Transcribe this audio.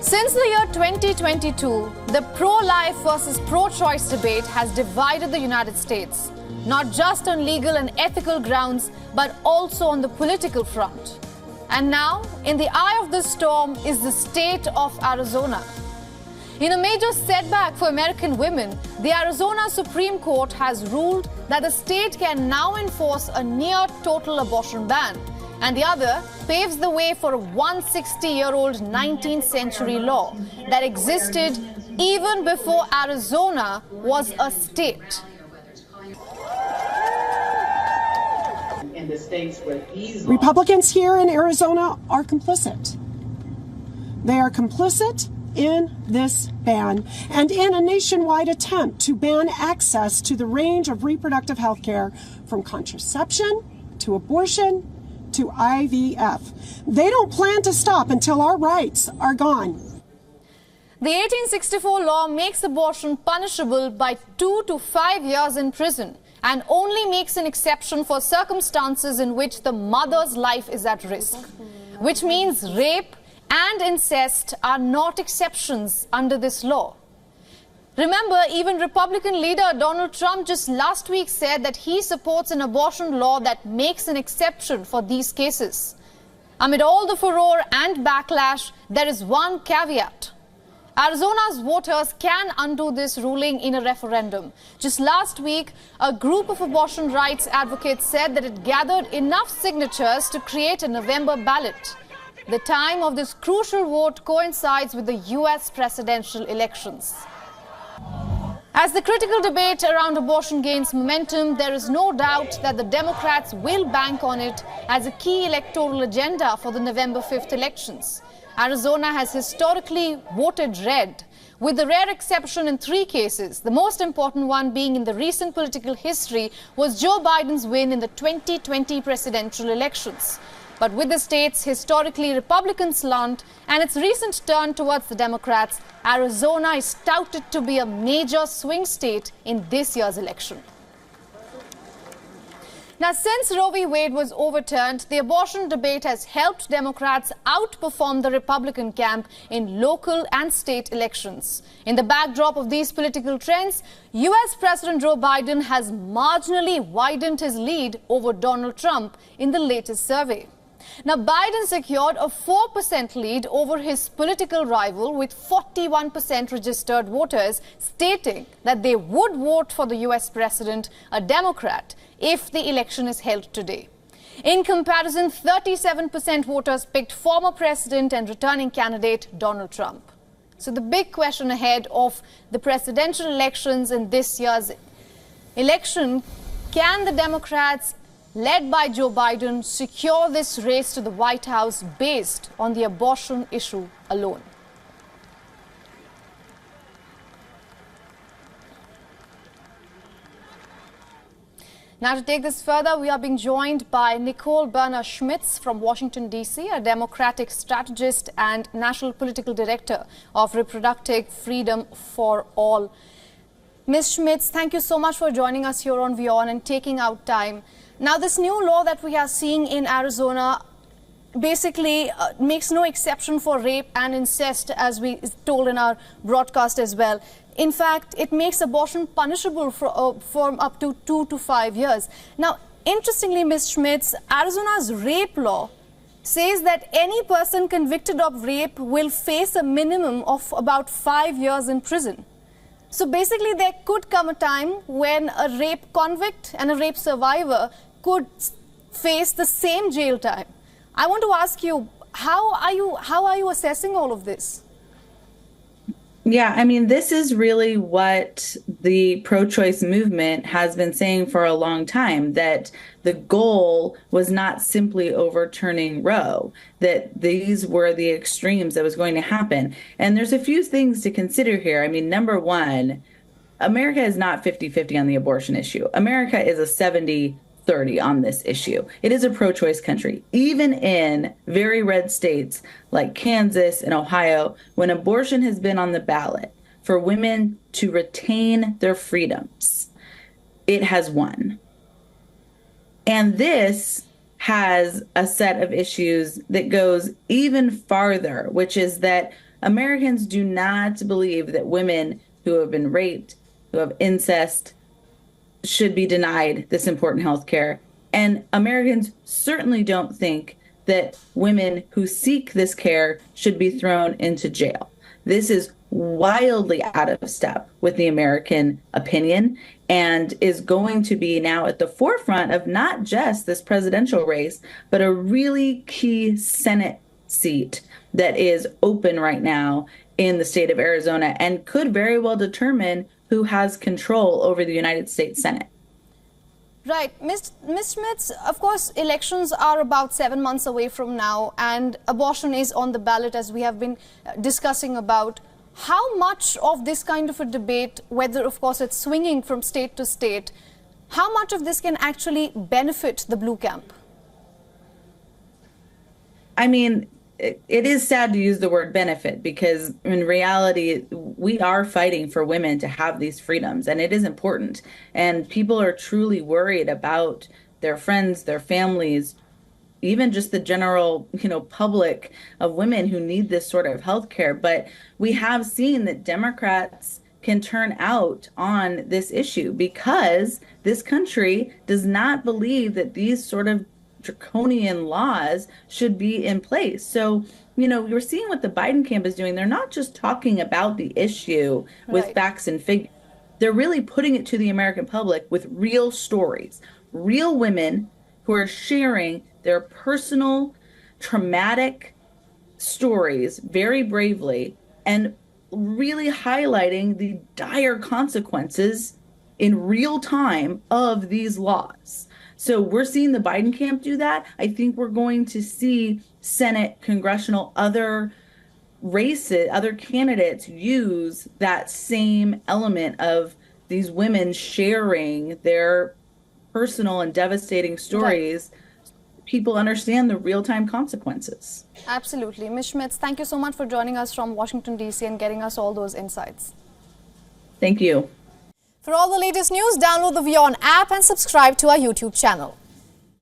Since the year 2022, the pro-life versus pro-choice debate has divided the United States, not just on legal and ethical grounds, but also on the political front. And now, in the eye of the storm is the state of Arizona. In a major setback for American women, the Arizona Supreme Court has ruled that the state can now enforce a near-total abortion ban, and the other paves the way for a 160-year-old 19th century law that existed even before Arizona was a state. In the states where these Republicans here in Arizona are complicit. They are complicit in this ban and in a nationwide attempt to ban access to the range of reproductive health care from contraception to abortion to IVF. They don't plan to stop until our rights are gone. The 1864 law makes abortion punishable by 2 to 5 years in prison and only makes an exception for circumstances in which the mother's life is at risk, which means rape and incest are not exceptions under this law. Remember, even Republican leader Donald Trump just last week said that he supports an abortion law that makes an exception for these cases. Amid all the furore and backlash, there is one caveat. Arizona's voters can undo this ruling in a referendum. Just last week, a group of abortion rights advocates said that it gathered enough signatures to create a November ballot. The time of this crucial vote coincides with the U.S. presidential elections. As the critical debate around abortion gains momentum, there is no doubt that the Democrats will bank on it as a key electoral agenda for the November 5th elections. Arizona has historically voted red, with the rare exception in 3 cases. The most important one being in the recent political history was Joe Biden's win in the 2020 presidential elections. But with the state's historically Republican slant and its recent turn towards the Democrats, Arizona is touted to be a major swing state in this year's election. Now, since Roe v. Wade was overturned, the abortion debate has helped Democrats outperform the Republican camp in local and state elections. In the backdrop of these political trends, U.S. President Joe Biden has marginally widened his lead over Donald Trump in the latest survey. Now, Biden secured a 4% lead over his political rival with 41% registered voters stating that they would vote for the U.S. president, a Democrat, if the election is held today. In comparison, 37% voters picked former president and returning candidate Donald Trump. So the big question ahead of the presidential elections in this year's election, can the Democrats led by Joe Biden secure this race to the White House based on the abortion issue alone? Now, to take this further, we are being joined by Nicole Berner Schmidt from Washington, D.C., a Democratic strategist and National Political Director of Reproductive Freedom for All. Ms. Schmidt, thank you so much for joining us here on WION and taking out time. Now, this new law that we are seeing in Arizona basically makes no exception for rape and incest, as we told in our broadcast as well. In fact, it makes abortion punishable for up to 2 to 5 years. Now, interestingly, Ms. Schmidt, Arizona's rape law says that any person convicted of rape will face a minimum of about 5 years in prison. So basically, there could come a time when a rape convict and a rape survivor could face the same jail time. I want to ask you, how are you assessing all of this? Yeah, I mean, this is really what the pro-choice movement has been saying for a long time, that the goal was not simply overturning Roe, that these were the extremes that was going to happen. And there's a few things to consider here. I mean, number one, America is not 50-50 on the abortion issue. America is a 70-30 on this issue. It is a pro-choice country. Even in very red states like Kansas and Ohio, when abortion has been on the ballot for women to retain their freedoms, it has won. And this has a set of issues that goes even farther, which is that Americans do not believe that women who have been raped, who have incest, should be denied this important health care. And Americans certainly don't think that women who seek this care should be thrown into jail. This is wildly out of step with the American opinion and is going to be now at the forefront of not just this presidential race, but a really key Senate seat that is open right now in the state of Arizona and could very well determine who has control over the United States Senate. Right. Ms. Schmidt, of course, elections are about 7 months away from now, and abortion is on the ballot, as we have been discussing about. How much of this kind of a debate, whether, of course, it's swinging from state to state, how much of this can actually benefit the blue camp? I mean, it is sad to use the word benefit because in reality, we are fighting for women to have these freedoms, and it is important. And people are truly worried about their friends, their families, even just the general, public of women who need this sort of health care. But we have seen that Democrats can turn out on this issue because this country does not believe that these sort of draconian laws should be in place. So, you're seeing what the Biden camp is doing. They're not just talking about the issue with facts and figures. They're really putting it to the American public with real stories, real women who are sharing their personal traumatic stories very bravely and really highlighting the dire consequences in real time of these laws. So we're seeing the Biden camp do that. I think we're going to see Senate, congressional, other races, other candidates use that same element of these women sharing their personal and devastating stories. Right. People understand the real-time consequences. Absolutely. Ms. Schmidt, thank you so much for joining us from Washington, D.C. and getting us all those insights. Thank you. For all the latest news, download the WION app and subscribe to our YouTube channel.